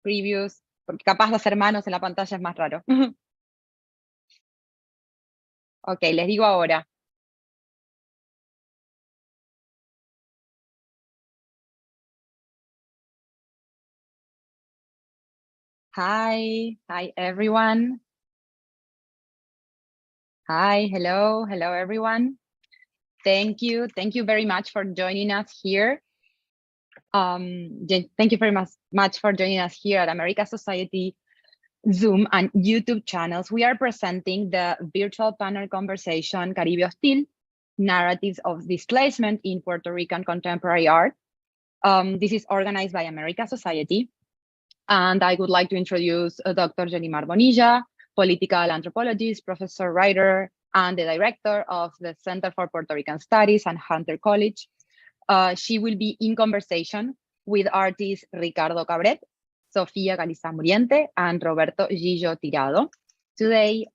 previews, porque capaz de hacer manos en la pantalla es más raro. Ok, les digo ahora. Hi everyone. Hi, hello everyone. Thank you very much for joining us here. Thank you very much for joining us here at America Society Zoom and YouTube channels. We are presenting the virtual panel conversation Caribe Hostil, Narratives of Displacement in Puerto Rican Contemporary Art. This is organized by America Society. And I would like to introduce Dr. Yarimar Bonilla, political anthropologist, professor, writer, and the director of the Center for Puerto Rican Studies and Hunter College. She will be in conversation with artists Ricardo Cabret, Sofía Gallisá Muriente, and Roberto Yiyo Tirado. Today,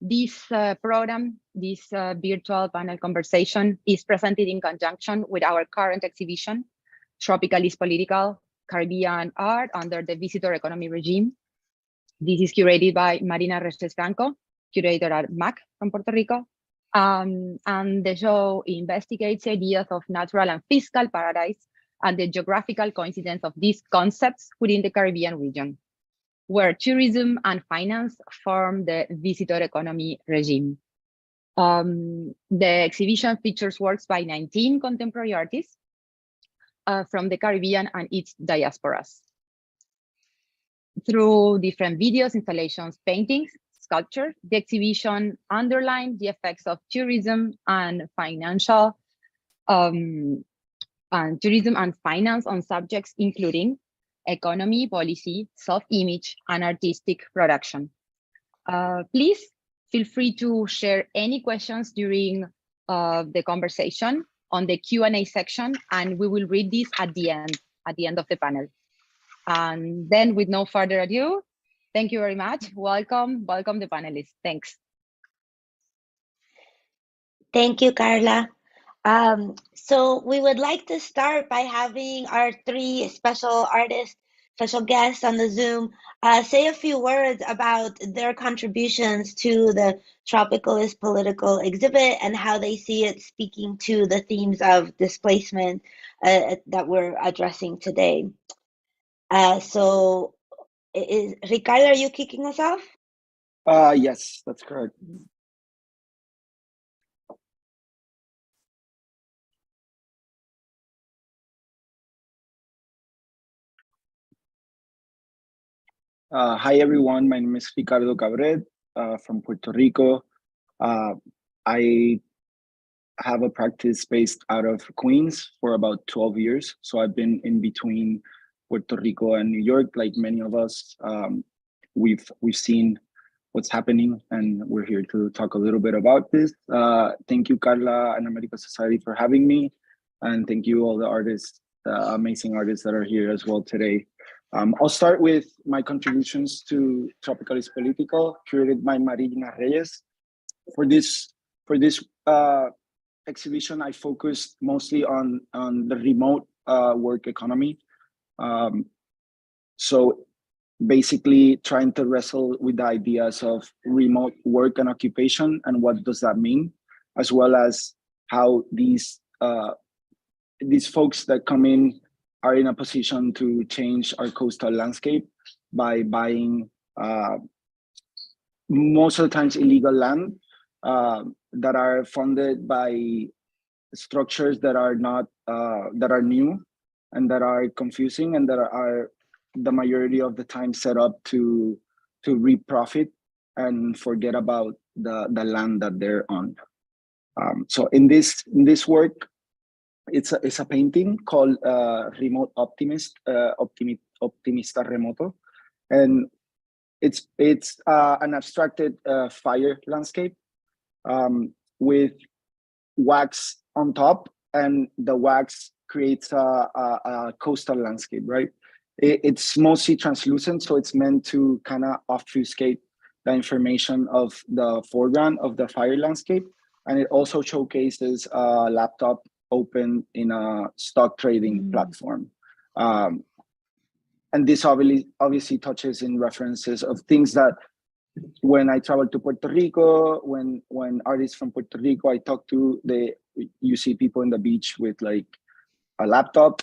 this program, this virtual panel conversation is presented in conjunction with our current exhibition, Tropicalist Political Caribbean Art under the Visitor Economy Regime. This is curated by Marina Reyes Franco, curator at MAC from Puerto Rico. And the show investigates ideas of natural and fiscal paradise and the geographical coincidence of these concepts within the Caribbean region, where tourism and finance form the visitor economy regime. The exhibition features works by 19 contemporary artists from the Caribbean and its diasporas. Through different videos, installations, paintings, sculpture, the exhibition underlines the effects of tourism and finance on subjects including economy, policy, self-image, and artistic production. Please feel free to share any questions during the conversation on the Q&A section, and we will read this at the end of the panel. And then with no further ado, thank you very much. Welcome the panelists. Thanks. Thank you, Carla. So we would like to start by having our three special guests on the Zoom say a few words about their contributions to the Tropicalist Political exhibit and how they see it speaking to the themes of displacement that we're addressing today. So Ricardo, are you kicking us off? Yes, that's correct. Hi, everyone. My name is Ricardo Cabret from Puerto Rico. I have a practice based out of Queens for about 12 years. So I've been in between Puerto Rico and New York, like many of us. We've seen what's happening, and we're here to talk a little bit about this. Thank you, Carla and America Society, for having me. And thank you all the artists, the amazing artists that are here as well today. I'll start with my contributions to Tropicalist Political, curated by Marina Reyes. For this exhibition, I focused mostly on the remote work economy. So basically trying to wrestle with the ideas of remote work and occupation and what does that mean, as well as how these folks that come in are in a position to change our coastal landscape by buying most of the times illegal land that are funded by structures that are not that are new and that are confusing and that are the majority of the time set up to reap profit and forget about the land that they're on. So in this work, it's a painting called Remote Optimist, Optimista Remoto, and it's an abstracted fire landscape with wax on top, and the wax creates a coastal landscape, right? It's mostly translucent, so it's meant to kind of obfuscate the information of the foreground of the fire landscape. And it also showcases a laptop open in a stock trading platform. and this obviously touches in references of things that when I travel to Puerto Rico, when artists from Puerto Rico I talk to, you see people in the beach with like a laptop,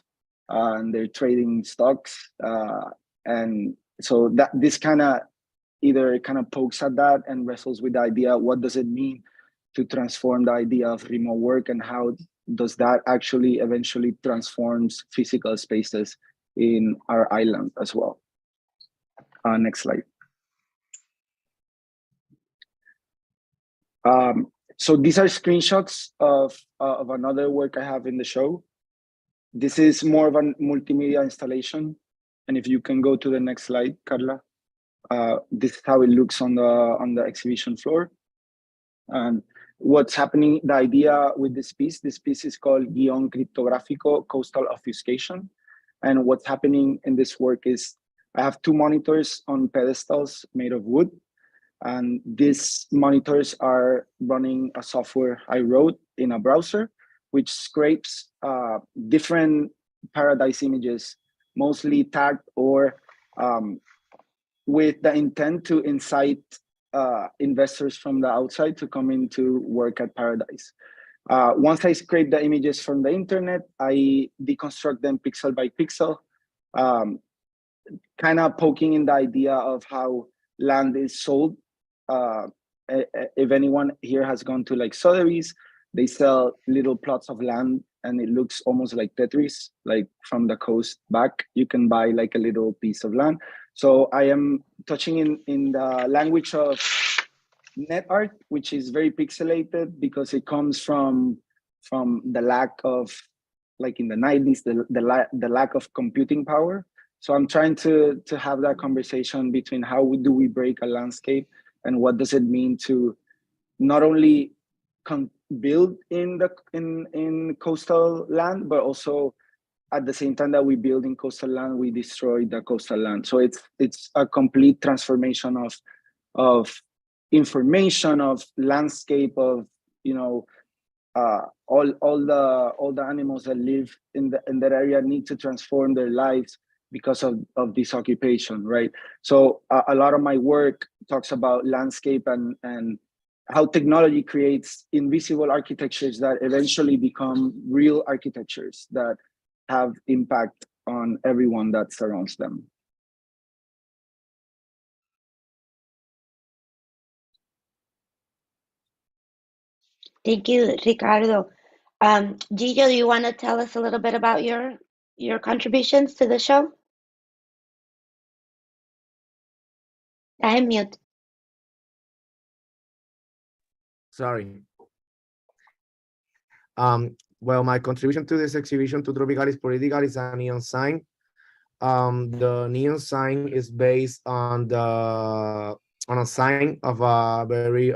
and they're trading stocks, and so that this kind of either kind of pokes at that and wrestles with the idea, what does it mean to transform the idea of remote work, and how does that actually eventually transforms physical spaces in our island as well. Next slide. So these are screenshots of another work I have in the show. This is more of a multimedia installation. And if you can go to the next slide, Carla. This is how it looks on the exhibition floor. And what's happening, the idea with this piece is called Guión Criptográfico Coastal Obfuscation. And what's happening in this work is I have 2 monitors on pedestals made of wood. And these monitors are running a software I wrote in a browser, which scrapes different paradise images, mostly tagged or with the intent to incite investors from the outside to come in to work at Paradise. Once I scrape the images from the internet, I deconstruct them pixel by pixel, kind of poking in the idea of how land is sold. If anyone here has gone to like Sotheby's, they sell little plots of land and it looks almost like Tetris, like from the coast back, you can buy like a little piece of land. So I am touching in the language of net art, which is very pixelated because it comes from the lack of, like in the 90s, the lack of computing power. So I'm trying to have that conversation between how do we break a landscape and what does it mean to not only build in coastal land, but also at the same time that we build in coastal land, we destroy the coastal land. So it's a complete transformation of information, of landscape, of all the animals that live in that area need to transform their lives because of this occupation, right? So a lot of my work talks about landscape and how technology creates invisible architectures that eventually become real architectures that have impact on everyone that surrounds them. Thank you, Ricardo. Yiyo, do you want to tell us a little bit about your contributions to the show? I'm mute. Sorry. Well, my contribution to this exhibition, to Tropicalis Political, is a neon sign. The neon sign is based on a sign of a very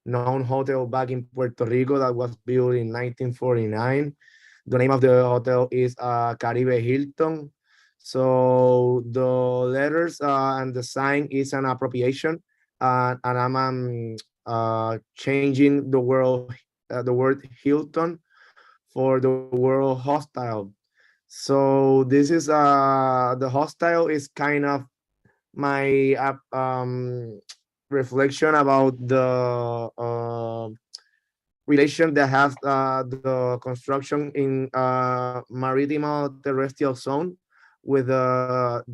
known hotel back in Puerto Rico that was built in 1949. The name of the hotel is Caribe Hilton. So the letters and the sign is an appropriation, and I'm changing the word Hilton for the word hostile. So this is the hostile is kind of my reflection about the relation that has the construction in maritime terrestrial zone with all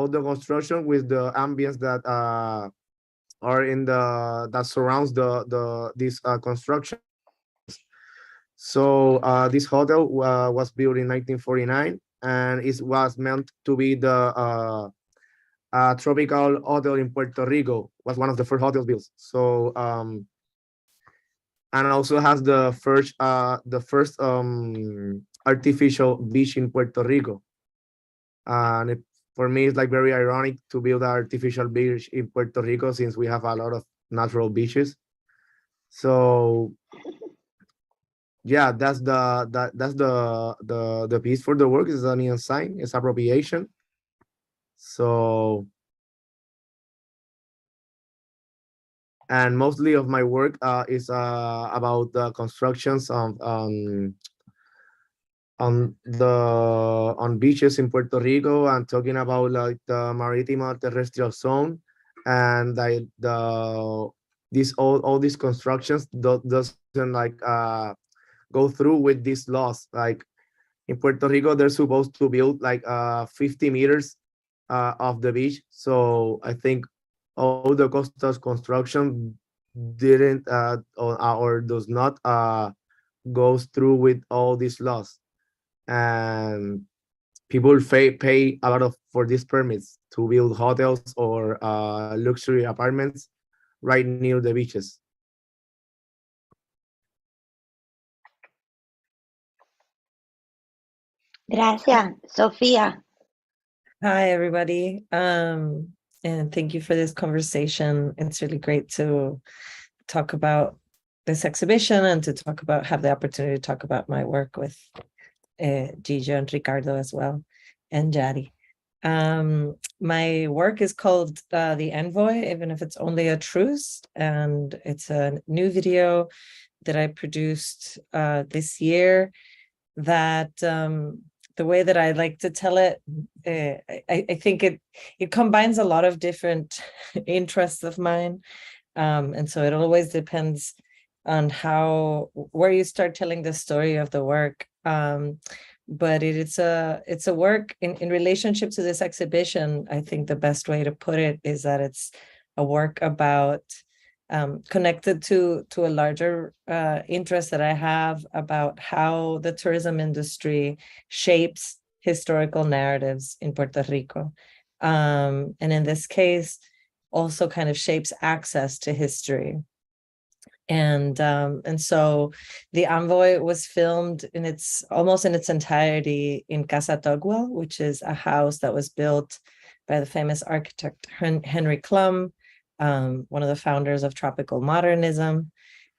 the construction with the ambience that are in that surrounds this construction. So this hotel was built in 1949, and it was meant to be the tropical hotel in Puerto Rico. Was one of the first hotels built. So and also has the first artificial beach in Puerto Rico. And for me, it's like very ironic to build an artificial beach in Puerto Rico since we have a lot of natural beaches. So yeah, that's the piece for the work. Is a neon sign. It's appropriation. So, and mostly of my work is about the constructions of on beaches in Puerto Rico and talking about like the maritime terrestrial zone and like all these constructions doesn't like go through with these laws. Like in Puerto Rico, they're supposed to build like 50 meters of the beach. So I think all the coastal construction didn't or does not goes through with all these laws, and people pay a lot of for these permits to build hotels or luxury apartments right near the beaches. Gracias, Sofía. Hi, everybody. And thank you for this conversation. It's really great to talk about this exhibition and to have the opportunity to talk about my work with Yiyo and Ricardo as well, and Yari. My work is called The Envoy, even if it's only a truce, and it's a new video that I produced this year that the way that I like to tell it, I think it combines a lot of different interests of mine. And so it always depends on where you start telling the story of the work. But it's a work in relationship to this exhibition. I think the best way to put it is that it's a work about connected to a larger interest that I have about how the tourism industry shapes historical narratives in Puerto Rico. And in this case, also kind of shapes access to history. And so The Envoy was filmed almost in its entirety in Casa Tugwell, which is a house that was built by the famous architect Henry Klum, one of the founders of tropical modernism.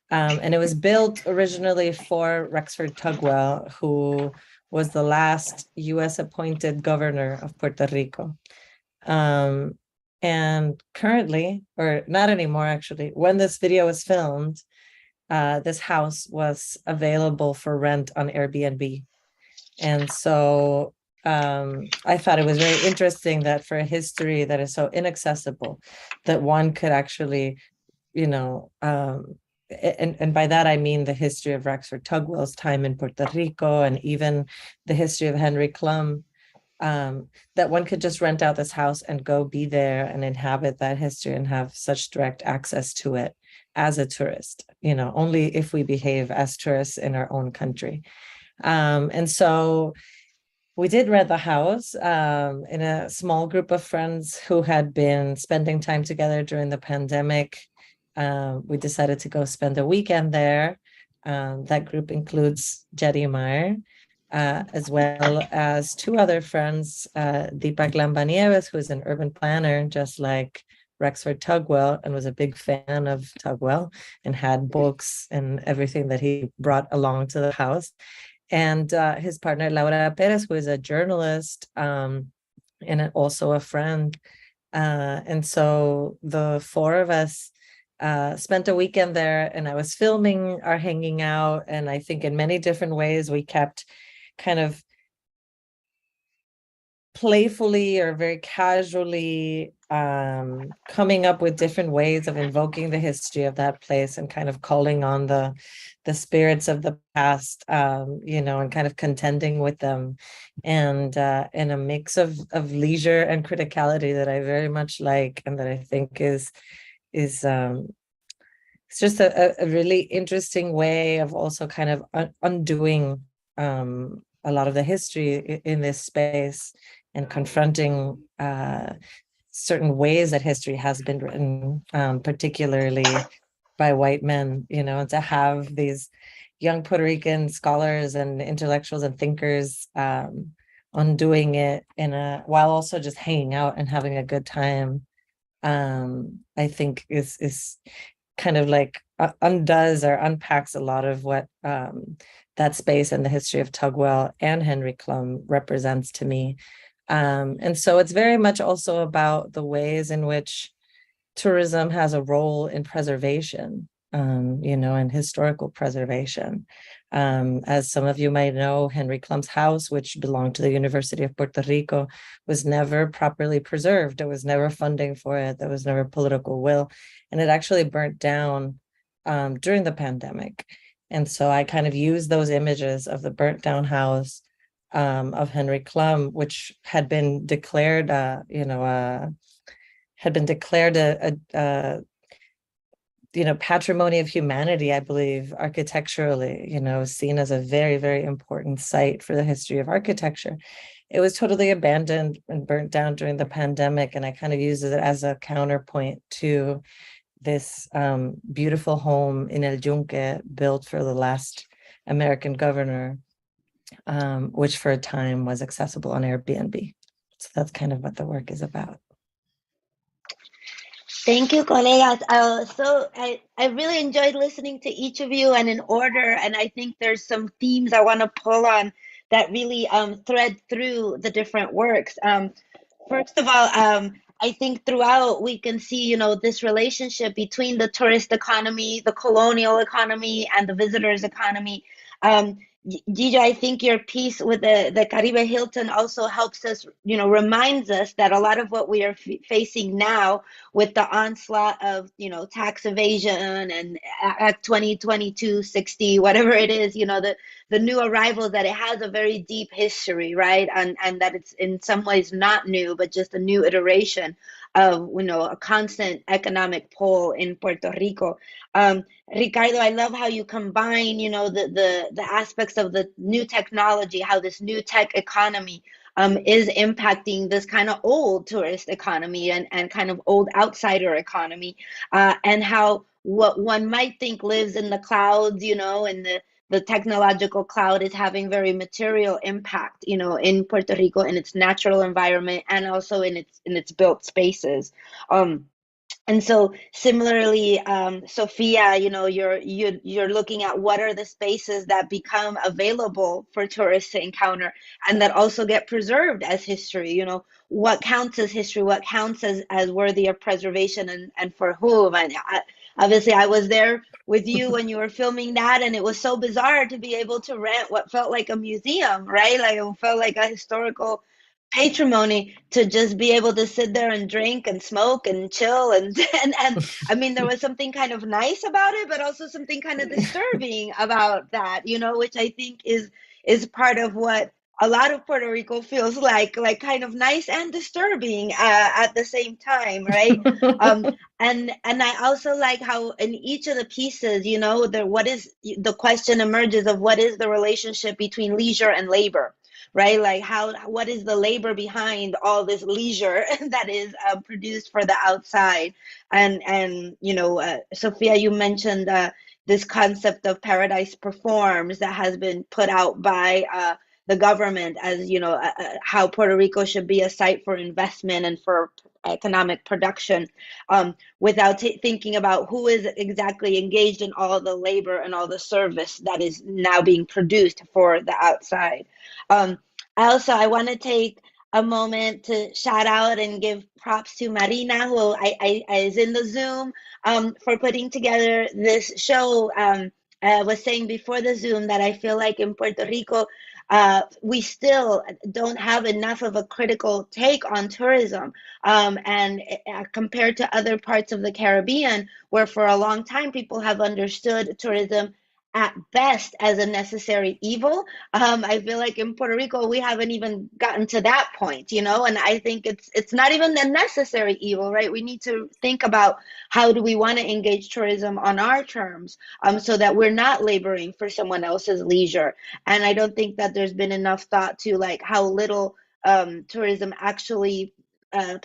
And it was built originally for Rexford Tugwell, who was the last US appointed governor of Puerto Rico. And currently, or not anymore actually, when this video was filmed, this house was available for rent on Airbnb. And so I thought it was very interesting that for a history that is so inaccessible, that one could actually, and by that I mean the history of Rexford Tugwell's time in Puerto Rico, and even the history of Henry Klum, that one could just rent out this house and go be there and inhabit that history and have such direct access to it as a tourist, only if we behave as tourists in our own country. And so we did rent the house in a small group of friends who had been spending time together during the pandemic. We decided to go spend a weekend there. That group includes Yarimar, as well as two other friends, Deepak Lambanieves, who is an urban planner, just like Rexford Tugwell, and was a big fan of Tugwell and had books and everything that he brought along to the house. And his partner, Laura Perez, who is a journalist and also a friend. And so the four of us spent a weekend there, and I was filming our hanging out. And I think in many different ways, we kept kind of playfully or very casually coming up with different ways of invoking the history of that place and kind of calling on the spirits of the past, and kind of contending with them, and in a mix of leisure and criticality that I very much like, and that I think is it's just a really interesting way of also kind of undoing a lot of the history in this space and confronting certain ways that history has been written, particularly by white men, and to have these young Puerto Rican scholars and intellectuals and thinkers undoing it while also just hanging out and having a good time, I think is kind of like undoes or unpacks a lot of what that space and the history of Tugwell and Henry Klum represents to me. And so it's very much also about the ways in which tourism has a role in preservation, and historical preservation. As some of you might know, Henry Klum's house, which belonged to the University of Puerto Rico, was never properly preserved. There was never funding for it. There was never political will. And it actually burnt down during the pandemic. And so I kind of used those images of the burnt down house of Henry Klum, which had been declared, a patrimony of humanity, I believe, architecturally, seen as a very, very important site for the history of architecture. It was totally abandoned and burnt down during the pandemic. And I kind of used it as a counterpoint to this beautiful home in El Yunque built for the last American governor, which for a time was accessible on Airbnb. So that's kind of what the work is about. Thank you, colegas. So I really enjoyed listening to each of you and in order, and I think there's some themes I want to pull on that really thread through the different works. First of all, I think throughout we can see, this relationship between the tourist economy, the colonial economy, and the visitors economy. Yiyo, I think your piece with the Caribe Hilton also helps us, reminds us that a lot of what we are facing now with the onslaught of, tax evasion and Act 2022-60, whatever it is, the new arrivals, that it has a very deep history, right? And that it's in some ways not new, but just a new iteration of, a constant economic pull in Puerto Rico. Ricardo, I love how you combine, the aspects of the new technology, how this new tech economy is impacting this kind of old tourist economy and kind of old outsider economy, and how what one might think lives in the clouds, and the technological cloud is having very material impact, in Puerto Rico, in its natural environment, and also in its built spaces. And so similarly, Sofia, you're looking at what are the spaces that become available for tourists to encounter and that also get preserved as history, what counts as history, what counts as worthy of preservation and for whom. And obviously I was there with you when you were filming that, and it was so bizarre to be able to rent what felt like a museum, right? Like it felt like a historical patrimony to just be able to sit there and drink and smoke and chill and I mean, there was something kind of nice about it, but also something kind of disturbing about that, which I think is part of what a lot of Puerto Rico feels like kind of nice and disturbing at the same time, right? And I also like how in each of the pieces, the question emerges of what is the relationship between leisure and labor, right? Like what is the labor behind all this leisure that is produced for the outside? And Sofia, you mentioned this concept of Paradise Performs that has been put out by the government as, how Puerto Rico should be a site for investment and for economic production, without thinking about who is exactly engaged in all the labor and all the service that is now being produced for the outside. I want to take a moment to shout out and give props to Marina, who is in the Zoom, for putting together this show. I was saying before the Zoom that I feel like in Puerto Rico, we still don't have enough of a critical take on tourism, and compared to other parts of the Caribbean, where for a long time people have understood tourism at best as a necessary evil. I feel like in Puerto Rico, we haven't even gotten to that point, and I think it's not even a necessary evil, right? We need to think about how do we want to engage tourism on our terms, so that we're not laboring for someone else's leisure. And I don't think that there's been enough thought to like how little tourism actually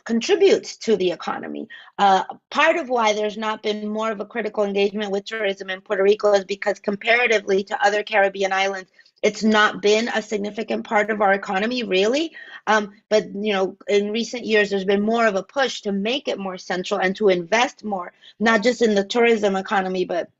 contributes to the economy. Part of why there's not been more of a critical engagement with tourism in Puerto Rico is because comparatively to other Caribbean islands, it's not been a significant part of our economy, really. But in recent years, there's been more of a push to make it more central and to invest more, not just in the tourism economy, but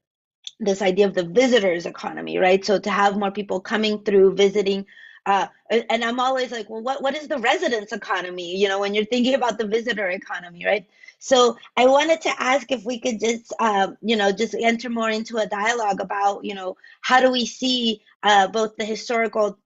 this idea of the visitors economy, right? So to have more people coming through, visiting and I'm always like, well, what is the residence economy? You know, when you're thinking about the visitor economy, right? So I wanted to ask if we could just, just enter more into a dialogue about, how do we see both the historical,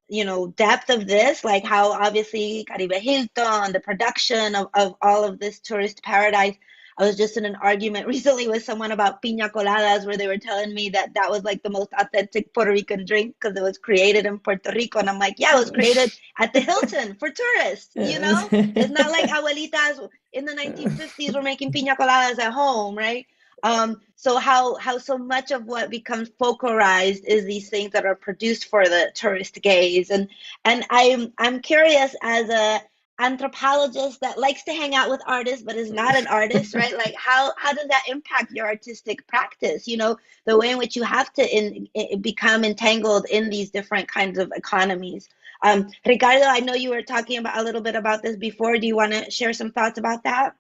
depth of this, like how obviously Caribe Hilton, the production of all of this tourist paradise. I was just in an argument recently with someone about piña coladas, where they were telling me that that was like the most authentic Puerto Rican drink because it was created in Puerto Rico. And I'm like, yeah, it was created at the Hilton for tourists, It's not like abuelitas in the 1950s were making piña coladas at home, right? So how so much of what becomes folklorized is these things that are produced for the tourist gaze. And I'm curious, as a anthropologist that likes to hang out with artists but is not an artist, right? Like how does that impact your artistic practice? The way in which you have to become entangled in these different kinds of economies. Ricardo, I know you were talking about a little bit about this before. Do you want to share some thoughts about that?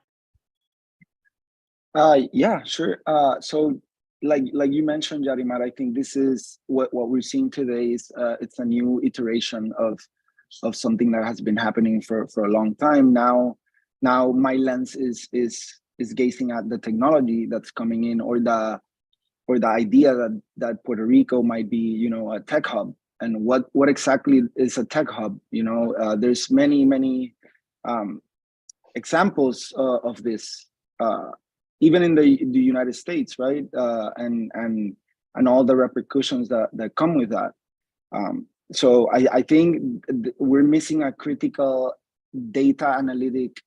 Yeah, sure. So like you mentioned, Yarimar, I think this is what we're seeing today is it's a new iteration of something that has been happening for a long time now. My lens is gazing at the technology that's coming in, or the idea that Puerto Rico might be, a tech hub. And what exactly is a tech hub? There's many examples of this, even in the United States, right? And all the repercussions that come with that. So I think we're missing a critical data analytic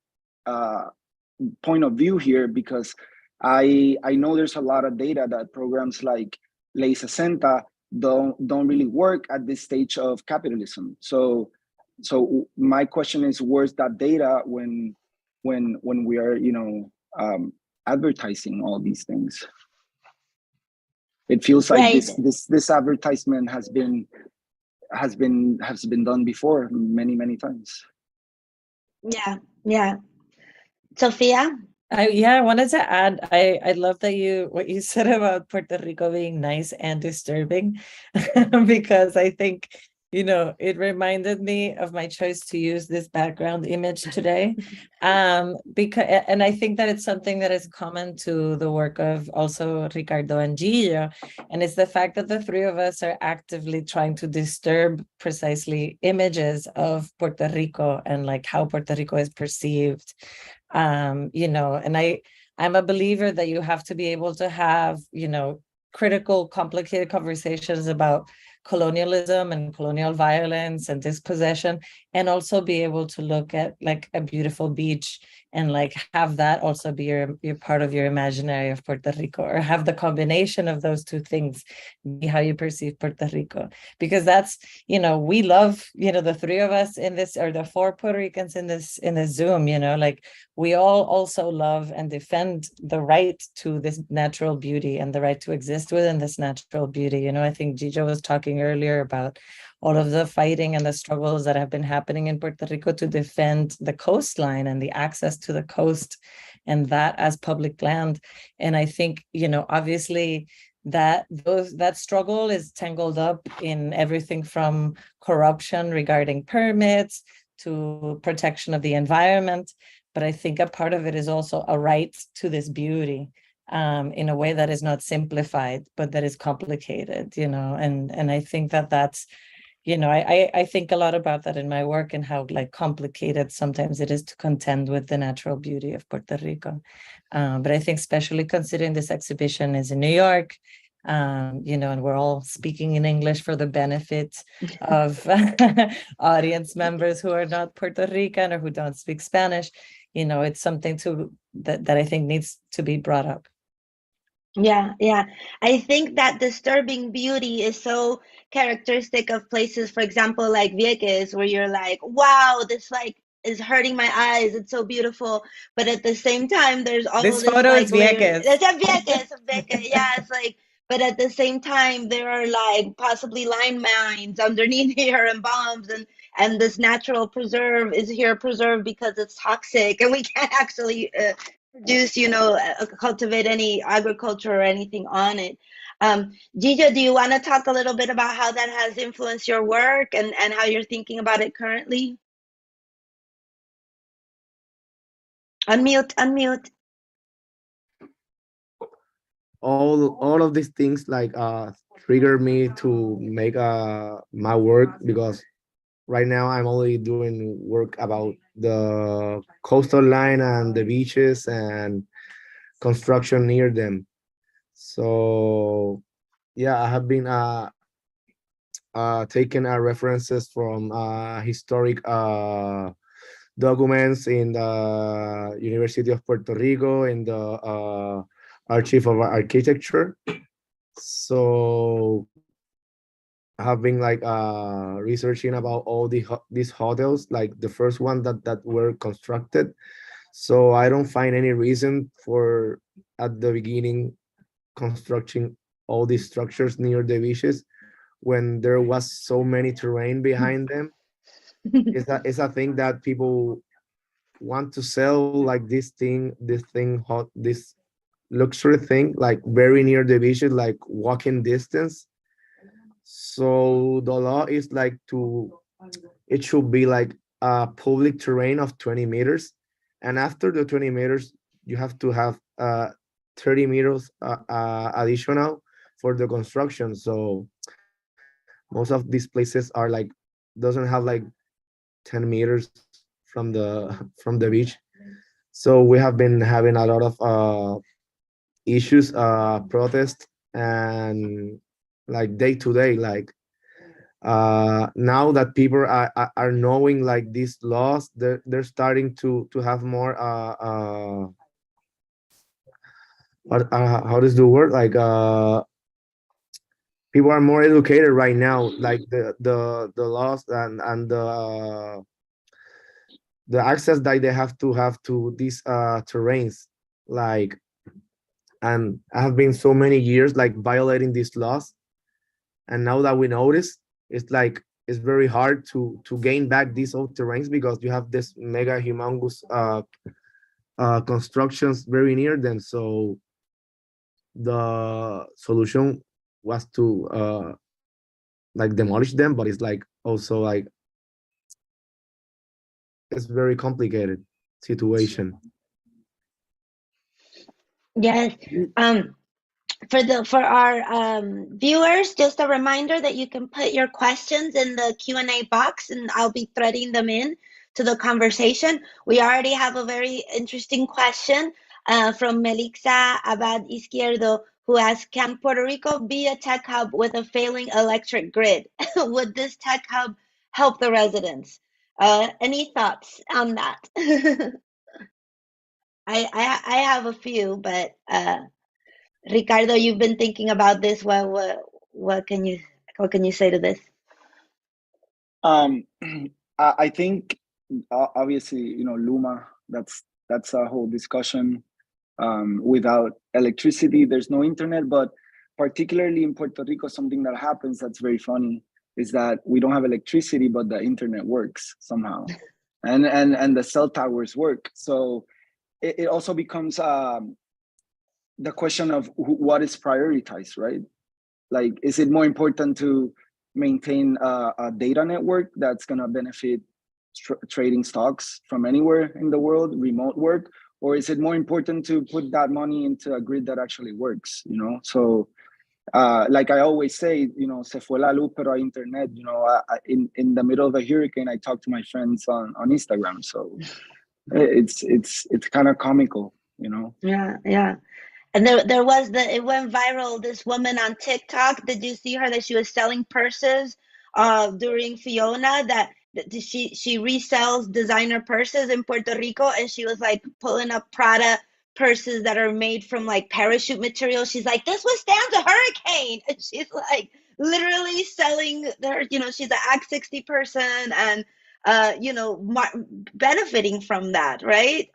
point of view here, because I know there's a lot of data that programs like Ley 60 don't really work at this stage of capitalism. So my question is, where's that data when we are advertising all these things? It feels like Right. this advertisement has been done before many times. Yeah. Sofía? I wanted to add, I love that what you said about Puerto Rico being nice and disturbing, because I think, it reminded me of my choice to use this background image today. And I think that it's something that is common to the work of also Ricardo and Yiyo. And it's the fact that the three of us are actively trying to disturb precisely images of Puerto Rico and like how Puerto Rico is perceived. And I'm a believer that you have to be able to have, critical, complicated conversations about colonialism and colonial violence and dispossession, and also be able to look at like a beautiful beach and like have that also be your part of your imaginary of Puerto Rico, or have the combination of those two things be how you perceive Puerto Rico. Because that's, we love, the three of us in this, or the four Puerto Ricans in this Zoom, like we all also love and defend the right to this natural beauty and the right to exist within this natural beauty. I think Yiyo was talking earlier about all of the fighting and the struggles that have been happening in Puerto Rico to defend the coastline and the access to the coast, and that as public land. And I think, obviously that struggle is tangled up in everything from corruption regarding permits to protection of the environment. But I think a part of it is also a right to this beauty, in a way that is not simplified, but that is complicated, and I think that's, I think a lot about that in my work, and how like complicated sometimes it is to contend with the natural beauty of Puerto Rico. But I think especially considering this exhibition is in New York, and we're all speaking in English for the benefit of audience members who are not Puerto Rican or who don't speak Spanish. It's something that I think needs to be brought up. Yeah. I think that disturbing beauty is so characteristic of places, for example, like Vieques, where you're like, wow, this like is hurting my eyes. It's so beautiful. But at the same time, there's all this this photo like is Vieques. Vieques. Yeah, it's like, but at the same time, there are like possibly landmines underneath here and bombs, and this natural preserve is here preserved because it's toxic, and we can't actually produce, cultivate any agriculture or anything on it. Yiyo, do you want to talk a little bit about how that has influenced your work and how you're thinking about it currently? Unmute. All of these things like trigger me to make my work, because right now I'm only doing work about the coastal line and the beaches and construction near them. So yeah, I have been taking references from historic documents in the University of Puerto Rico, in the Archive of Architecture. So I have been like researching about all these hotels, like the first one that were constructed. So I don't find any reason for at the beginning constructing all these structures near the beaches when there was so many terrain behind them. It's a thing that people want to sell, like this luxury thing, like very near the beaches, like walking distance. So the law is like it should be like a public terrain of 20 meters. And after the 20 meters, you have to have 30 meters additional for the construction. So most of these places are like, doesn't have like 10 meters from the beach. So we have been having a lot of issues, protests, and like day to day, like now that people are knowing like these laws, they're starting to have more how does the word, like people are more educated right now, like the laws and the access that they have to these terrains, like, and I have been so many years like violating these laws, and now that we notice, it's like it's very hard to gain back these old terrains, because you have this mega humongous constructions very near them. So the solution was to like demolish them, but it's like also like it's very complicated situation. Yes. For our viewers, just a reminder that you can put your questions in the Q&A box, and I'll be threading them in to the conversation. We already have a very interesting question from Melixa Abad Izquierdo, who asks, can Puerto Rico be a tech hub with a failing electric grid? Would this tech hub help the residents? Any thoughts on that? I have a few, but Ricardo, you've been thinking about this. What can you say to this? I think obviously, Luma, that's a whole discussion. Without electricity, there's no internet, but particularly in Puerto Rico, something that happens that's very funny is that we don't have electricity, but the internet works somehow, and the cell towers work. So it also becomes the question of what is prioritized, right? Like, is it more important to maintain a data network that's going to benefit trading stocks from anywhere in the world, remote work, or is it more important to put that money into a grid that actually works? So like I always say, se fue la luz pero hay internet. In the middle of a hurricane, I talk to my friends on Instagram. So it's kind of comical, Yeah. And it went viral, this woman on TikTok. Did you see her, that she was selling purses during Fiona, that she resells designer purses in Puerto Rico, and she was like pulling up Prada purses that are made from like parachute material. She's like, this withstands a hurricane. And she's like literally selling she's an Act 60 person, and benefiting from that, right?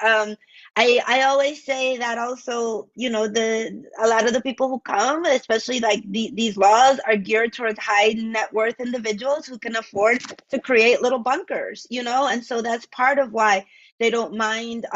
I always say that also, a lot of the people who come, especially like these laws, are geared towards high net worth individuals who can afford to create little bunkers, and so that's part of why they don't mind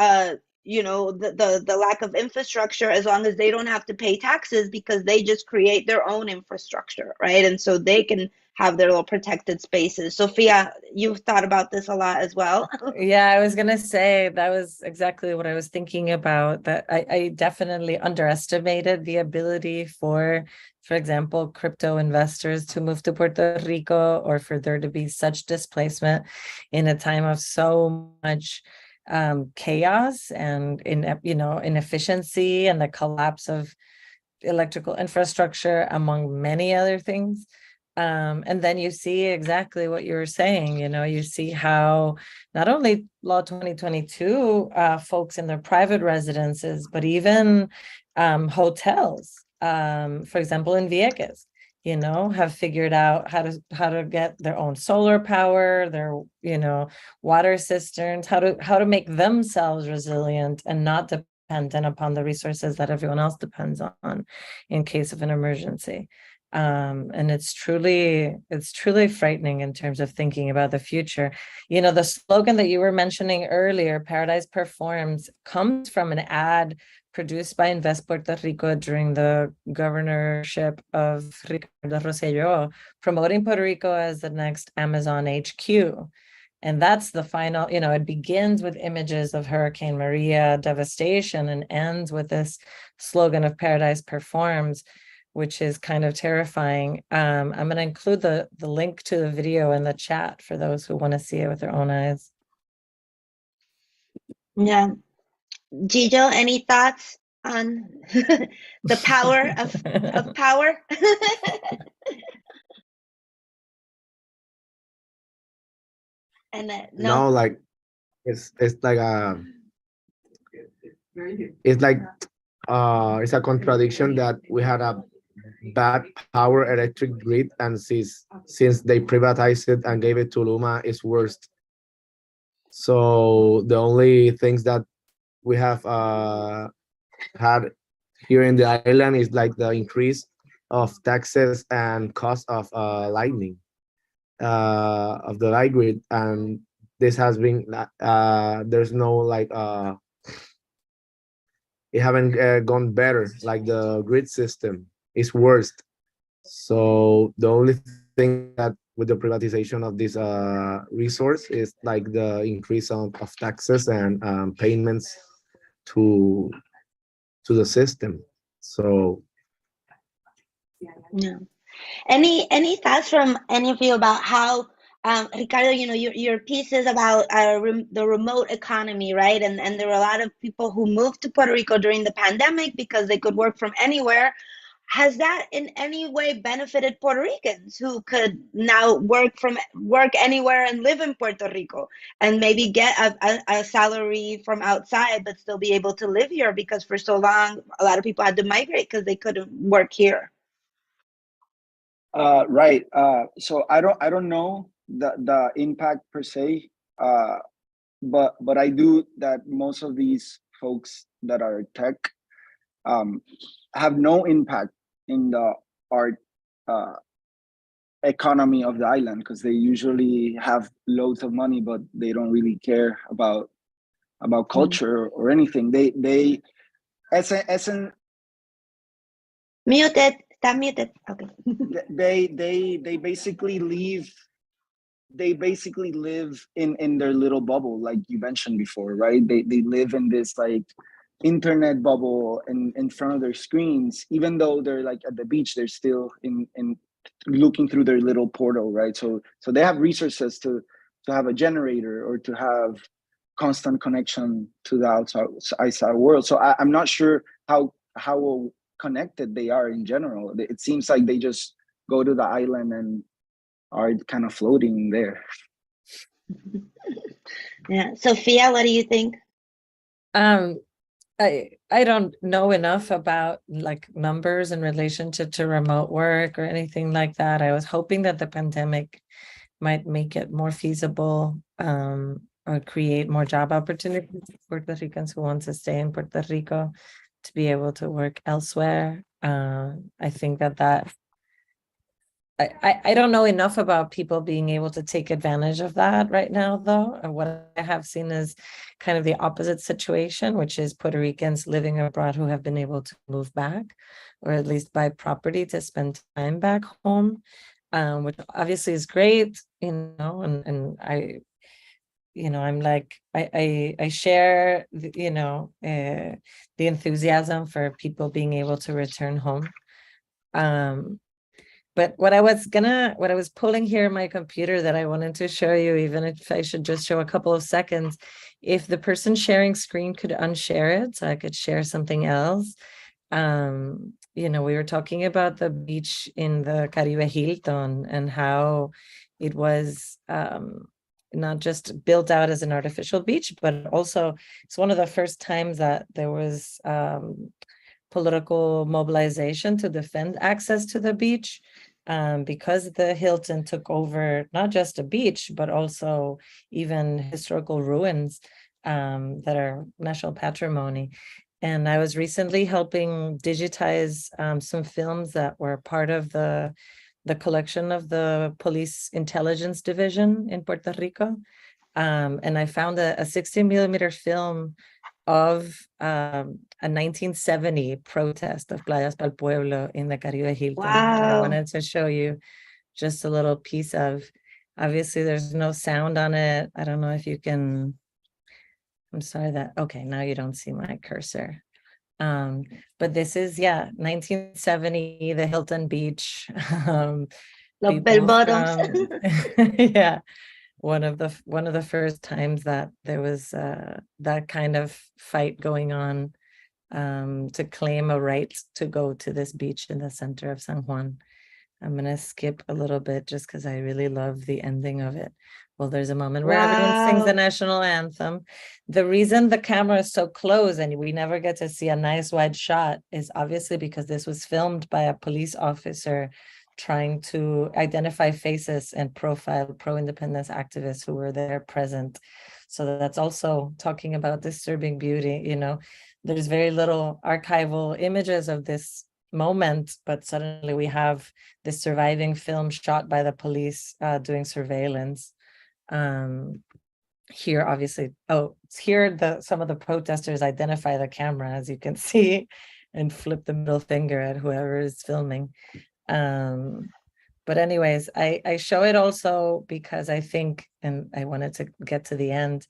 the lack of infrastructure, as long as they don't have to pay taxes, because they just create their own infrastructure, right? And so they can have their little protected spaces. Sophia, you've thought about this a lot as well. Yeah, I was gonna say that was exactly what I was thinking about, that I definitely underestimated the ability for example, crypto investors to move to Puerto Rico, or for there to be such displacement in a time of so much chaos and inefficiency and the collapse of electrical infrastructure, among many other things. And then you see exactly what you were saying, you see how not only Law 2022 folks in their private residences, but even hotels, for example, in Vieques, have figured out how to get their own solar power, their, water cisterns, how to make themselves resilient and not dependent upon the resources that everyone else depends on in case of an emergency. And it's truly frightening in terms of thinking about the future. The slogan that you were mentioning earlier, Paradise Performs, comes from an ad produced by Invest Puerto Rico during the governorship of Ricardo Rosselló, promoting Puerto Rico as the next Amazon HQ. And that's the final, it begins with images of Hurricane Maria devastation and ends with this slogan of Paradise Performs, which is kind of terrifying. I'm going to include the link to the video in the chat for those who want to see it with their own eyes. Yeah. Yiyo, any thoughts on the power of power? And No, like it's like it's a contradiction that we had a bad power electric grid, and since they privatized it and gave it to Luma, it's worse. So the only things that we have had here in the island is like the increase of taxes and cost of lightning, of the light grid, and this has been there's no like it haven't gone better. Like the grid system is worse. So the only thing that with the privatization of this resource is like the increase of taxes and payments to the system. So yeah. Any thoughts from any of you about how Ricardo, your piece is about the remote economy, right? And there were a lot of people who moved to Puerto Rico during the pandemic because they could work from anywhere. Has that in any way benefited Puerto Ricans who could now work anywhere and live in Puerto Rico and maybe get a salary from outside, but still be able to live here? Because for so long, a lot of people had to migrate because they couldn't work here. Right. So I don't know the impact per se, but I do that most of these folks that are tech have no impact in the art economy of the island, because they usually have loads of money, but they don't really care about culture or anything. They as an muted. Stop muted. Okay. they basically live in their little bubble, like you mentioned before, right? They live in this like internet bubble in front of their screens. Even though they're like at the beach, they're still in looking through their little portal, right? So they have resources to have a generator or to have constant connection to the outside world. So I'm not sure how connected they are in general. It seems like they just go to the island and are kind of floating there. Yeah. Sophia, what do you think? I don't know enough about like numbers in relationship to remote work or anything like that. I was hoping that the pandemic might make it more feasible, or create more job opportunities for Puerto Ricans who want to stay in Puerto Rico to be able to work elsewhere. I think that I don't know enough about people being able to take advantage of that right now, though. And what I have seen is kind of the opposite situation, which is Puerto Ricans living abroad who have been able to move back, or at least buy property to spend time back home, which obviously is great, and I, I'm like, I share, the enthusiasm for people being able to return home. But what I was pulling here in my computer that I wanted to show you, even if I should just show a couple of seconds, if the person sharing screen could unshare it so I could share something else. We were talking about the beach in the Caribe Hilton and how it was not just built out as an artificial beach, but also it's one of the first times that there was political mobilization to defend access to the beach, because the Hilton took over not just a beach, but also even historical ruins that are national patrimony. And I was recently helping digitize some films that were part of the collection of the Police Intelligence Division in Puerto Rico. And I found a 16 millimeter film of a 1970 protest of Playas Pal Pueblo in the Caribe Hilton. Wow. I wanted to show you just a little piece of, obviously there's no sound on it. I don't know if you can, I'm sorry okay, now you don't see my cursor. But this is, 1970, the Hilton Beach. The bell bottoms. Yeah. One of the first times that there was that kind of fight going on to claim a right to go to this beach in the center of San Juan. I'm going to skip a little bit just because I really love the ending of it. Well, there's a moment where everyone sings the national anthem. The reason the camera is so close and we never get to see a nice wide shot is obviously because this was filmed by a police officer trying to identify faces and profile pro-independence activists who were there present. So that's also talking about disturbing beauty. There's very little archival images of this moment, but suddenly we have this surviving film shot by the police doing surveillance. Here, obviously, here some of the protesters identify the camera, as you can see, and flip the middle finger at whoever is filming. But anyways, I show it also because I think, and I wanted to get to the end,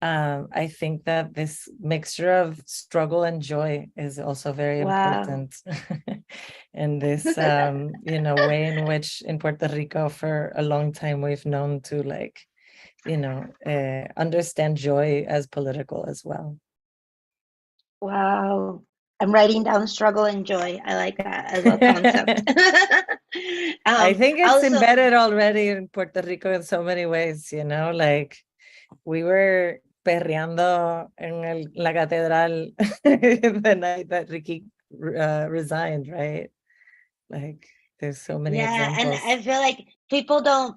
I think that this mixture of struggle and joy is also very important. And this, way in which in Puerto Rico for a long time we've known to understand joy as political as well. Wow. I'm writing down struggle and joy. I like that as a concept. I think it's embedded already in Puerto Rico in so many ways, like we were perreando en la catedral the night that Ricky resigned, right? Like there's so many examples. And I feel like people don't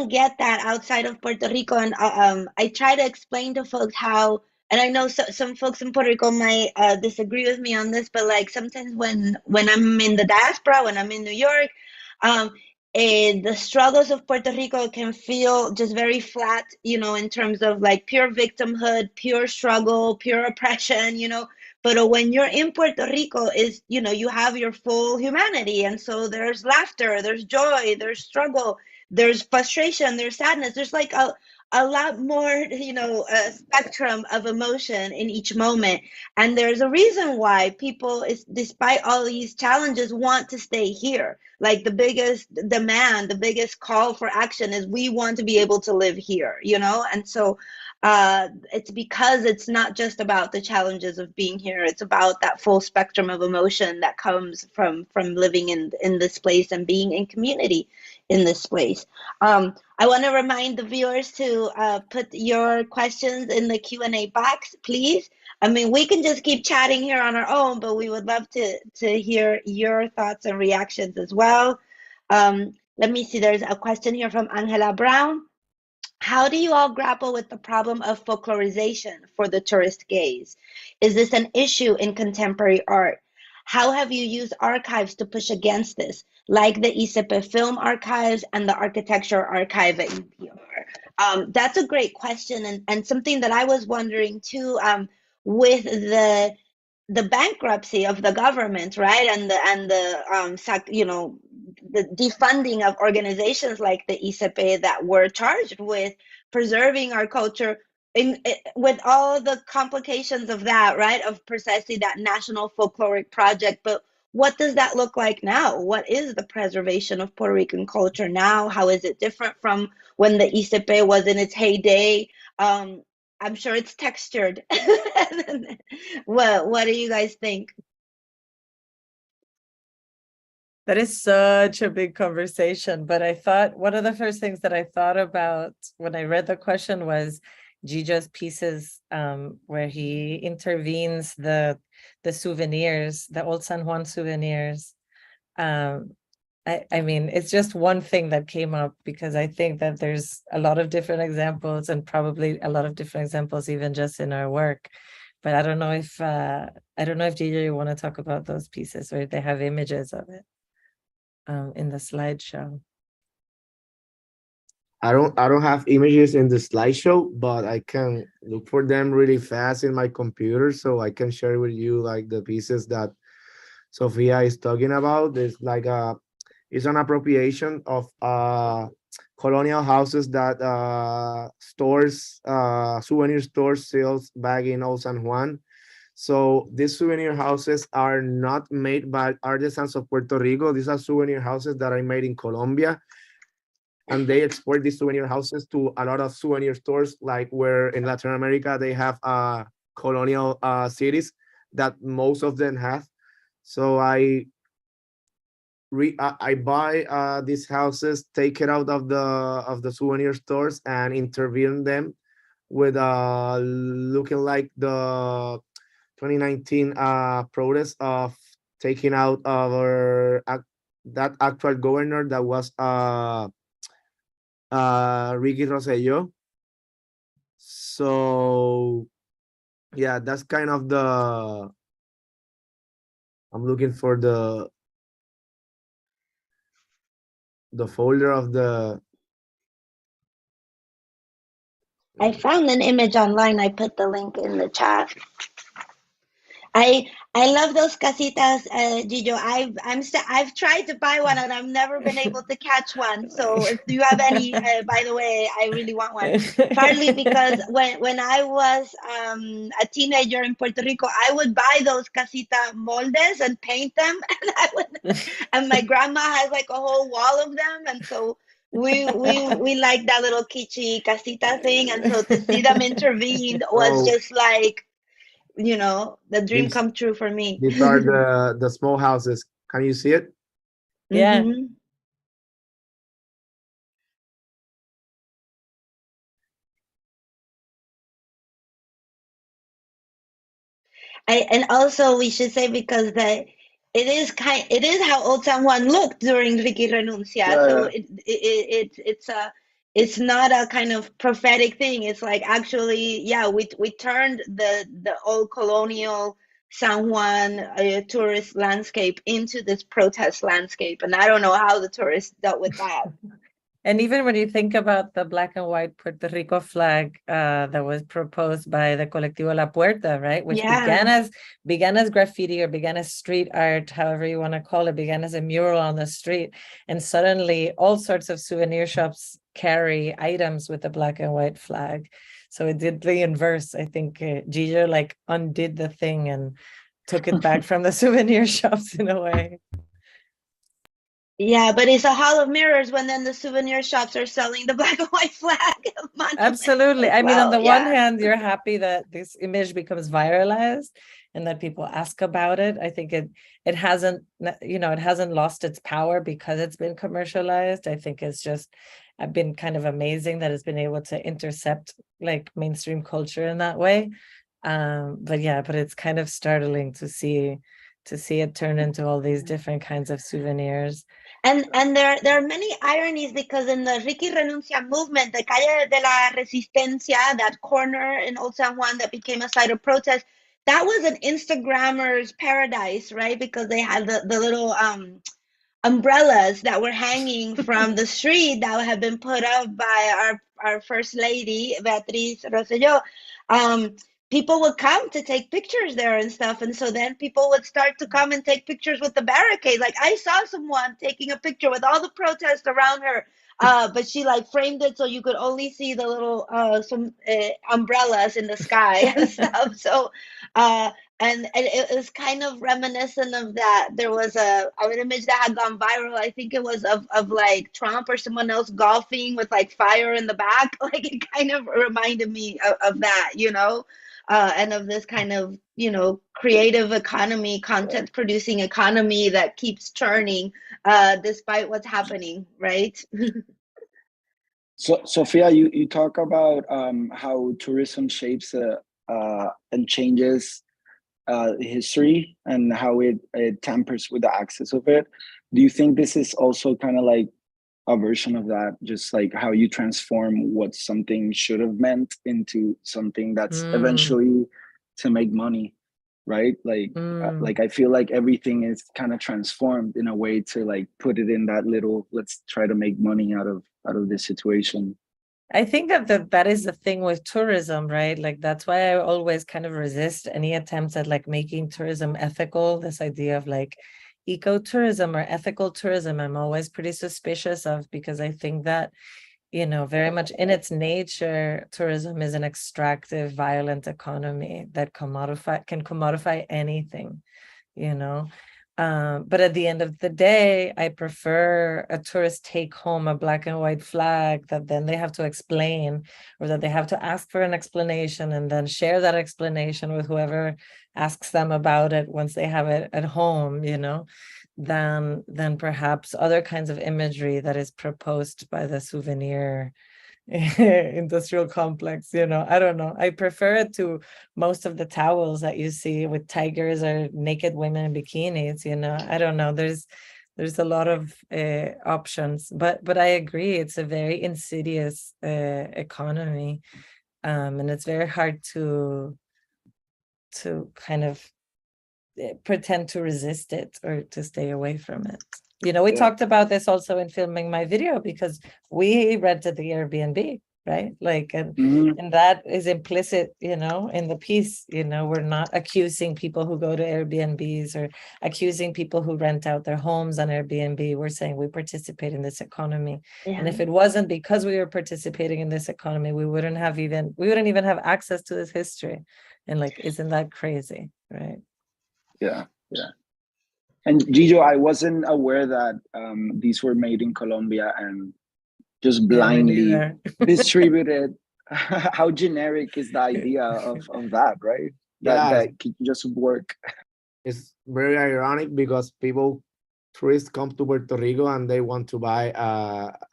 get that outside of Puerto Rico. And I try to explain to folks how, and I know some folks in Puerto Rico might disagree with me on this, but like sometimes when I'm in the diaspora, when I'm in New York, the struggles of Puerto Rico can feel just very flat, in terms of like pure victimhood, pure struggle, pure oppression, But when you're in Puerto Rico, you have your full humanity. And so there's laughter, there's joy, there's struggle, there's frustration, there's sadness. There's like a lot more, a spectrum of emotion in each moment. And there's a reason why people, despite all these challenges, want to stay here. Like the biggest demand, the biggest call for action is we want to be able to live here, And so it's because it's not just about the challenges of being here. It's about that full spectrum of emotion that comes from living in this place and being in community in this place. I want to remind the viewers to put your questions in the Q&A box, please. I mean, we can just keep chatting here on our own, but we would love to hear your thoughts and reactions as well. Let me see, there's a question here from Angela Brown. How do you all grapple with the problem of folklorization for the tourist gaze? Is this an issue in contemporary art? How have you used archives to push against this? like the ICP Film Archives and the Architecture Archive at UPR? That's a great question, and something that I was wondering too, with the bankruptcy of the government, right, and the defunding of organizations like the ICP that were charged with preserving our culture, with all the complications of that, right, of precisely that national folkloric project. But what does that look like now? What is the preservation of Puerto Rican culture now? How is it different from when the ICP was in its heyday? I'm sure it's textured. What do you guys think? That is such a big conversation, but I thought one of the first things that I thought about when I read the question was Yiyo's pieces, where he intervenes the souvenirs, the old San Juan souvenirs. I mean, it's just one thing that came up, because I think that there's a lot of different examples, and probably a lot of different examples even just in our work. But I don't know if Yiyo, you want to talk about those pieces, or if they have images of it in the slideshow. I don't have images in the slideshow, but I can look for them really fast in my computer, so I can share with you like the pieces that Sofia is talking about. It's like it's an appropriation of colonial houses that souvenir stores sells back in Old San Juan. So these souvenir houses are not made by artisans of Puerto Rico. These are souvenir houses that are made in Colombia, and they export these souvenir houses to a lot of souvenir stores, like where in Latin America they have colonial cities that most of them have. So I buy these houses, take it out of the souvenir stores, and intervene them with looking like the 2019 protest of taking out our that actual governor that was Ricky Rosselló. So yeah, that's kind of the, I'm looking for the folder of the. I found an image online. I put the link in the chat. I love those casitas, Yiyo. I've tried to buy one and I've never been able to catch one. So if you have any, by the way, I really want one. Partly because when I was a teenager in Puerto Rico, I would buy those casita moldes and paint them, and my grandma has like a whole wall of them, and so we like that little kitschy casita thing, and so to see them intervened was just like, the dream come true for me. These are the small houses. Can you see it? Yeah. Mm-hmm. And also we should say, because it is how Old San Juan looked during Ricky Renuncia. Yeah, so yeah. it's not a kind of prophetic thing. It's like, actually, yeah, we turned the old colonial San Juan tourist landscape into this protest landscape, and I don't know how the tourists dealt with that. And even when you think about the black and white Puerto Rico flag that was proposed by the Colectivo La Puerta, right? Which began as graffiti, or began as street art, however you want to call it, began as a mural on the street. And suddenly all sorts of souvenir shops carry items with the black and white flag. So it did the inverse. I think Yiyo like undid the thing and took it back from the souvenir shops in a way. Yeah, but it's a hall of mirrors when then the souvenir shops are selling the black and white flag. Absolutely. I mean, on the one hand, you're happy that this image becomes viralized and that people ask about it. I think it hasn't lost its power because it's been commercialized. I think it's just been kind of amazing that it's been able to intercept like mainstream culture in that way. But it's kind of startling to see it turn into all these different kinds of souvenirs. And there are many ironies, because in the Ricky Renuncia movement, the Calle de la Resistencia, that corner in Old San Juan that became a site of protest, that was an Instagrammer's paradise, right? Because they had the little umbrellas that were hanging from the street that had been put up by our first lady, Beatriz Rosselló. People would come to take pictures there and stuff. And so then people would start to come and take pictures with the barricade. Like I saw someone taking a picture with all the protests around her, but she like framed it so you could only see the little umbrellas in the sky and stuff. So and it was kind of reminiscent of that. There was an image that had gone viral. I think it was of like Trump or someone else golfing with like fire in the back. Like it kind of reminded me of that, you know, and of this kind of, you know, creative economy, content producing economy that keeps churning despite what's happening, right? So, Sophia, you talk about how tourism shapes and changes history and how it tampers with the access of it. Do you think this is also kind of like a version of that, just like how you transform what something should have meant into something that's eventually to make money, right? Like I feel like everything is kind of transformed in a way to like put it in that little, let's try to make money out of this situation. I think that is the thing with tourism, right? Like that's why I always kind of resist any attempts at like making tourism ethical. This idea of like ecotourism or ethical tourism, I'm always pretty suspicious of, because I think that, you know, very much in its nature, tourism is an extractive, violent economy that can commodify anything, you know. But at the end of the day, I prefer a tourist take home a black and white flag that then they have to explain, or that they have to ask for an explanation and then share that explanation with whoever asks them about it once they have it at home, you know, than perhaps other kinds of imagery that is proposed by the souvenir industrial complex, you know. I don't know, I prefer it to most of the towels that you see with tigers or naked women in bikinis, you know. I don't know, there's a lot of options, but I agree, it's a very insidious economy, and it's very hard to kind of pretend to resist it or to stay away from it. You know, we talked about this also in filming my video, because we rented the Airbnb, right? Like, and that is implicit, you know, in the piece. You know, we're not accusing people who go to Airbnbs or accusing people who rent out their homes on Airbnb. We're saying we participate in this economy. Yeah. And if it wasn't because we were participating in this economy, we wouldn't even have access to this history. And like, isn't that crazy, right? Yeah. And Yiyo, I wasn't aware that these were made in Colombia and just blindly distributed. How generic is the idea of that, right? That can just work. It's very ironic because tourists come to Puerto Rico and they want to buy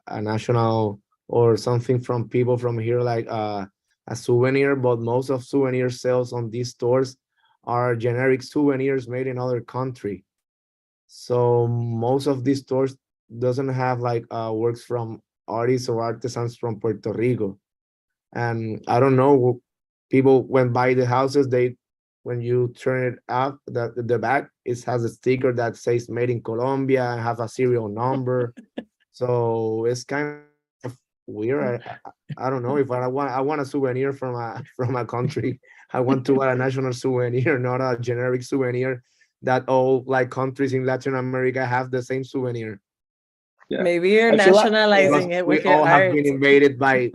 a national or something from people from here, like a souvenir, but most of souvenir sales on these stores are generic souvenirs made in other country. So most of these stores doesn't have like works from artists or artisans from Puerto Rico. And I don't know, people when buy the houses, when you turn it up, the back, it has a sticker that says made in Colombia and have a serial number. So it's kind of weird. I don't know if I want a souvenir from a country. I want to buy a national souvenir, not a generic souvenir that all like countries in Latin America have the same souvenir. Yeah. Maybe you're nationalizing it with your art. We all have been invaded by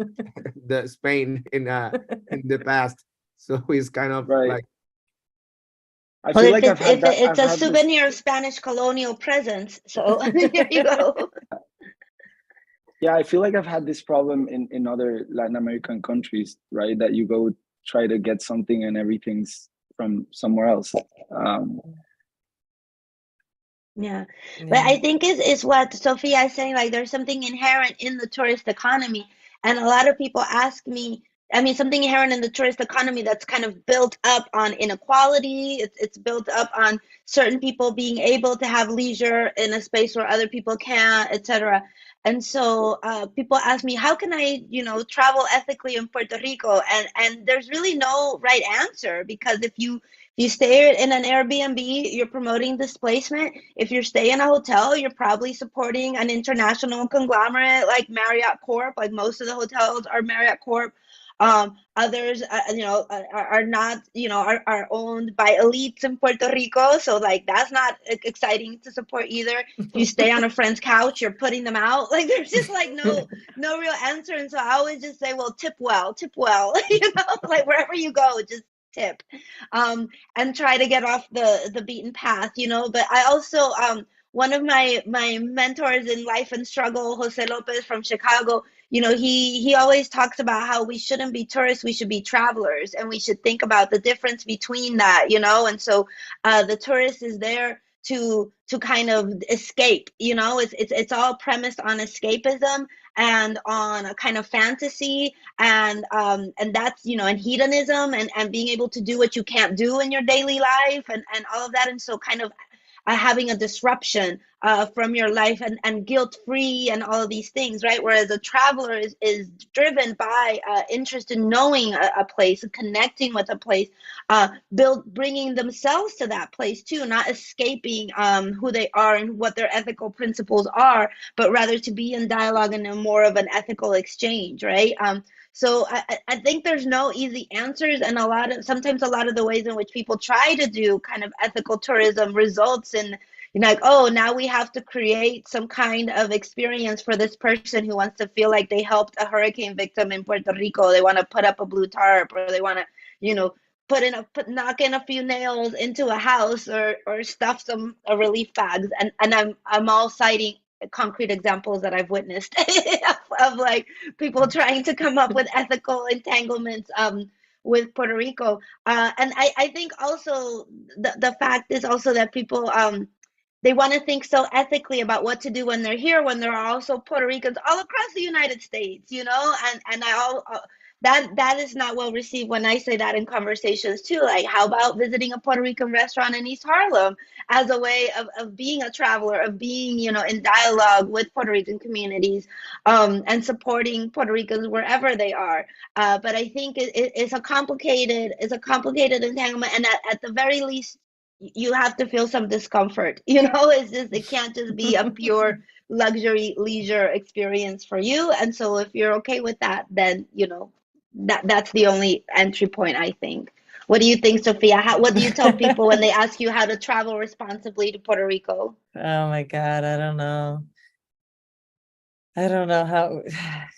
the Spain in the past, so it's kind of like. I feel like it's a souvenir of Spanish colonial presence. So here you go. Yeah, I feel like I've had this problem in other Latin American countries, right? That you go try to get something and everything's from somewhere else. Yeah, but I think is what Sophia is saying, like there's something inherent in the tourist economy. And a lot of people ask me, I mean, something inherent in the tourist economy that's kind of built up on inequality. It's built up on certain people being able to have leisure in a space where other people can't, etc. And so people ask me, how can I, travel ethically in Puerto Rico? And there's really no right answer, because if you stay in an Airbnb, you're promoting displacement. If you stay in a hotel, you're probably supporting an international conglomerate like Marriott Corp. Like most of the hotels are Marriott Corp. Others, are not, are owned by elites in Puerto Rico. So like, that's not exciting to support either. If you stay on a friend's couch, you're putting them out. Like, there's just like no real answer. And so I always just say, well, tip well, like wherever you go, just tip, and try to get off the beaten path, But I also, one of my mentors in life and struggle, Jose Lopez from Chicago, he always talks about how we shouldn't be tourists, we should be travelers, and we should think about the difference between that, And so the tourist is there to kind of escape, it's all premised on escapism and on a kind of fantasy, and that's, and hedonism, and being able to do what you can't do in your daily life, and all of that. And so kind of having a disruption from your life, and guilt-free, and all of these things, right? Whereas a traveler is driven by interest in knowing a place, connecting with a place, bringing themselves to that place too, not escaping who they are and what their ethical principles are, but rather to be in dialogue and in more of an ethical exchange, right? So I think there's no easy answers, and sometimes a lot of the ways in which people try to do kind of ethical tourism results in, like, oh, now we have to create some kind of experience for this person who wants to feel like they helped a hurricane victim in Puerto Rico. They want to put up a blue tarp, or they want to, knock in a few nails into a house, or stuff some relief bags. And I'm all citing concrete examples that I've witnessed of like people trying to come up with ethical entanglements with Puerto Rico. And I think also the fact is also that people they want to think so ethically about what to do when they're here, when there are also Puerto Ricans all across the United States, and that is not well received when I say that in conversations too. Like, how about visiting a Puerto Rican restaurant in East Harlem as a way of being a traveler, of being, in dialogue with Puerto Rican communities, and supporting Puerto Ricans wherever they are. But I think it's a complicated entanglement, and at the very least, you have to feel some discomfort. It can't just be a pure luxury leisure experience for you. And so if you're okay with that, then that's the only entry point, I think. What do you think, Sofía? What do you tell people when they ask you how to travel responsibly to Puerto Rico? Oh my God, I don't know how.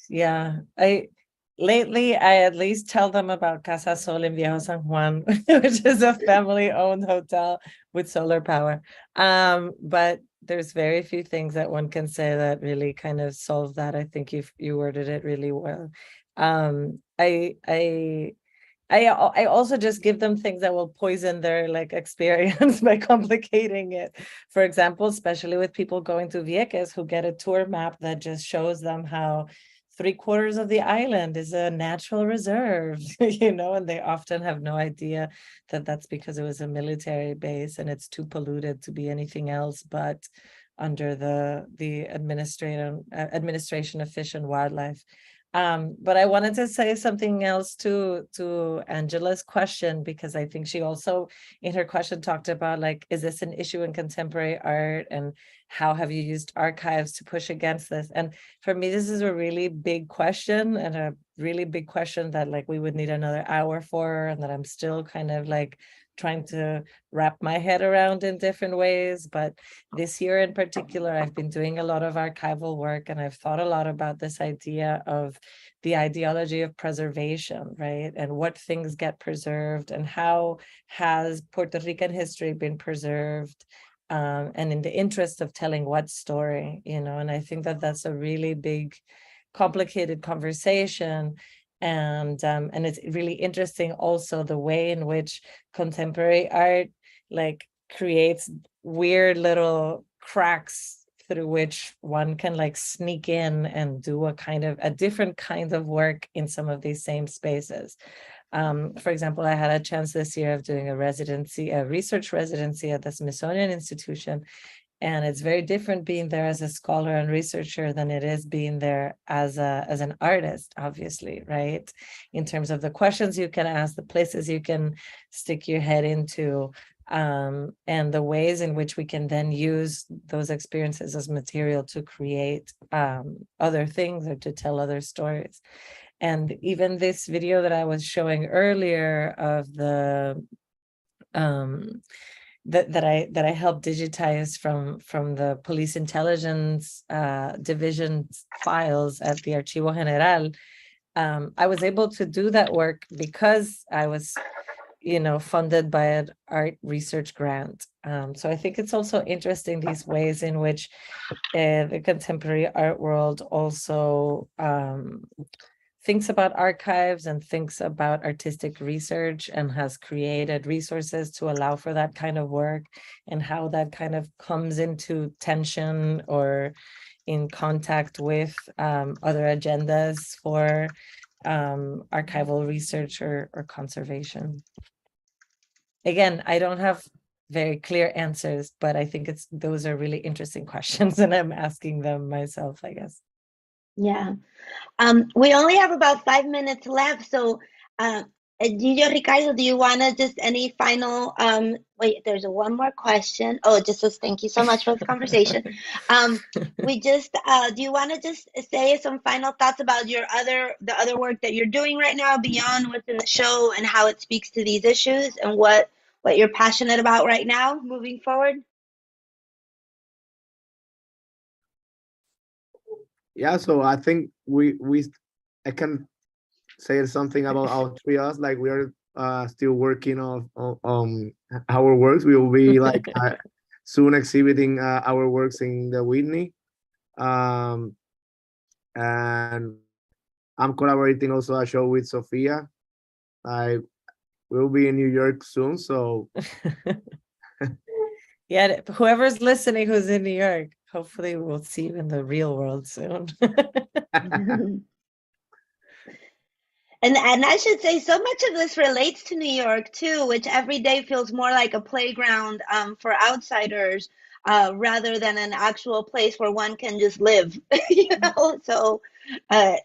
Yeah, lately I at least tell them about Casa Sol in Viejo San Juan, which is a family-owned hotel with solar power. But there's very few things that one can say that really kind of solve that. I think you worded it really well. I also just give them things that will poison their experience by complicating it. For example, especially with people going to Vieques who get a tour map that just shows them how 3/4 of the island is a natural reserve, and they often have no idea that that's because it was a military base and it's too polluted to be anything else but under the administration of fish and wildlife. But I wanted to say something else to Angela's question, because I think she also in her question talked about is this an issue in contemporary art, and how have you used archives to push against this? And for me, this is a really big question, and a really big question that we would need another hour for, and that I'm still kind of trying to wrap my head around in different ways. But this year in particular, I've been doing a lot of archival work, and I've thought a lot about this idea of the ideology of preservation, right? And what things get preserved, and how has Puerto Rican history been preserved, and in the interest of telling what story, and I think that that's a really big, complicated conversation. And it's really interesting also the way in which contemporary art creates weird little cracks through which one can sneak in and do a different kind of work in some of these same spaces. For example, I had a chance this year of doing a research residency at the Smithsonian Institution. And it's very different being there as a scholar and researcher than it is being there as an artist, obviously, right? In terms of the questions you can ask, the places you can stick your head into, and the ways in which we can then use those experiences as material to create other things or to tell other stories. And even this video that I was showing earlier of the that I helped digitize from the police intelligence division files at the Archivo General, I was able to do that work because I was, funded by an art research grant. So I think it's also interesting these ways in which the contemporary art world also thinks about archives and thinks about artistic research and has created resources to allow for that kind of work, and how that kind of comes into tension or in contact with other agendas for archival research or conservation. Again, I don't have very clear answers, but I think those are really interesting questions, and I'm asking them myself, I guess. Yeah. We only have about 5 minutes left. So, Yiyo, Ricardo, do you want to just any final, wait, there's one more question. Oh, it just says, thank you so much for this conversation. Do you want to just say some final thoughts about the other work that you're doing right now beyond what's in the show, and how it speaks to these issues, and what you're passionate about right now moving forward? Yeah, so I think I can say something about our trios. Like, we are still working on our works. We will be like soon exhibiting our works in the Whitney, and I'm collaborating also a show with Sofía. I will be in New York soon, so yeah, whoever's listening who's in New York, hopefully we'll see you in the real world soon. And I should say, so much of this relates to New York too, which every day feels more like a playground for outsiders, rather than an actual place where one can just live. So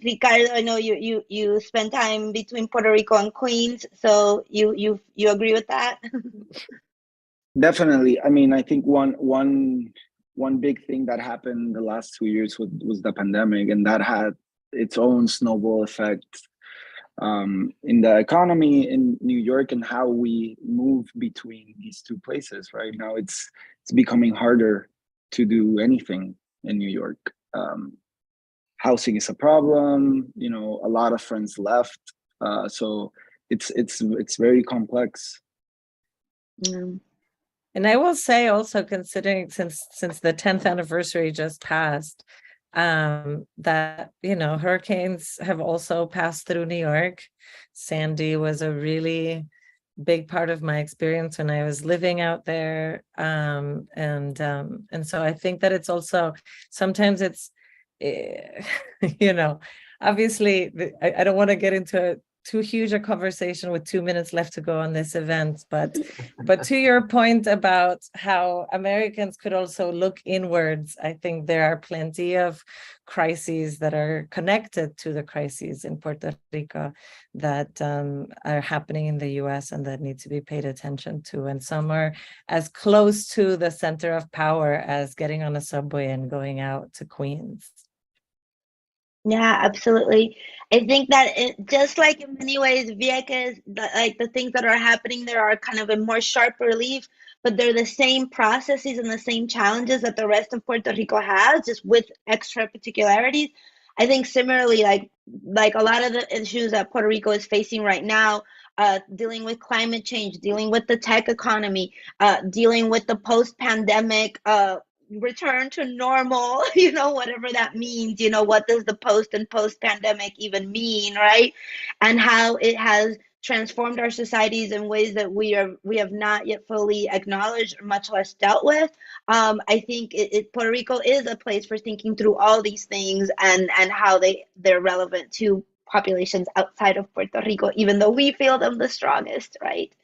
Ricardo, I know you spend time between Puerto Rico and Queens, so you agree with that? Definitely. I mean, I think one big thing that happened the last 2 years was the pandemic, and that had its own snowball effect in the economy in New York, and how we move between these two places. Right now, it's becoming harder to do anything in New York. Housing is a problem. A lot of friends left, so it's very complex. Mm. And I will say also, considering since the 10th anniversary just passed, that hurricanes have also passed through New York. Sandy was a really big part of my experience when I was living out there, and so I think that it's also sometimes it's obviously I don't want to get into too huge a conversation with 2 minutes left to go on this event, but to your point about how Americans could also look inwards, I think there are plenty of crises that are connected to the crises in Puerto Rico that are happening in the US and that need to be paid attention to, and some are as close to the center of power as getting on a subway and going out to Queens. Yeah, absolutely. I think that just like in many ways, Vieques, like the things that are happening there are kind of in more sharp relief, but they're the same processes and the same challenges that the rest of Puerto Rico has, just with extra particularities. I think similarly, like a lot of the issues that Puerto Rico is facing right now, dealing with climate change, dealing with the tech economy, dealing with the post-pandemic return to normal, whatever that means, what does the post-pandemic even mean, right? And how it has transformed our societies in ways that we have not yet fully acknowledged, much less dealt with. I think Puerto Rico is a place for thinking through all these things and how they're relevant to populations outside of Puerto Rico, even though we feel them the strongest, right?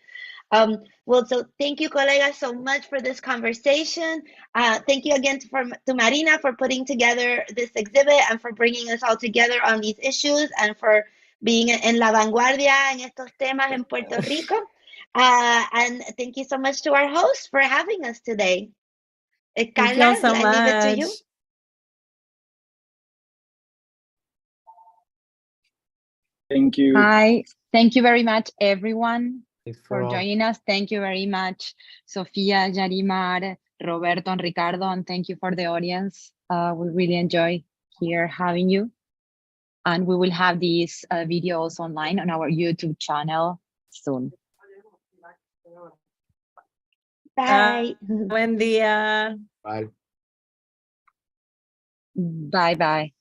Well, so thank you, colegas, so much for this conversation. Thank you again to Marina for putting together this exhibit and for bringing us all together on these issues and for being en la vanguardia en estos temas en Puerto Rico. And thank you so much to our host for having us today. Thank Carla, you so I leave it to you. much. Thank you. Hi, thank you very much, everyone, Thanks for all. joining us. Thank you very much, Sofía, Yarimar, Roberto, and Ricardo, and thank you for the audience. We really enjoy here having you. And we will have these videos online on our YouTube channel soon. Bye. Buen día. Bye. Bye-bye.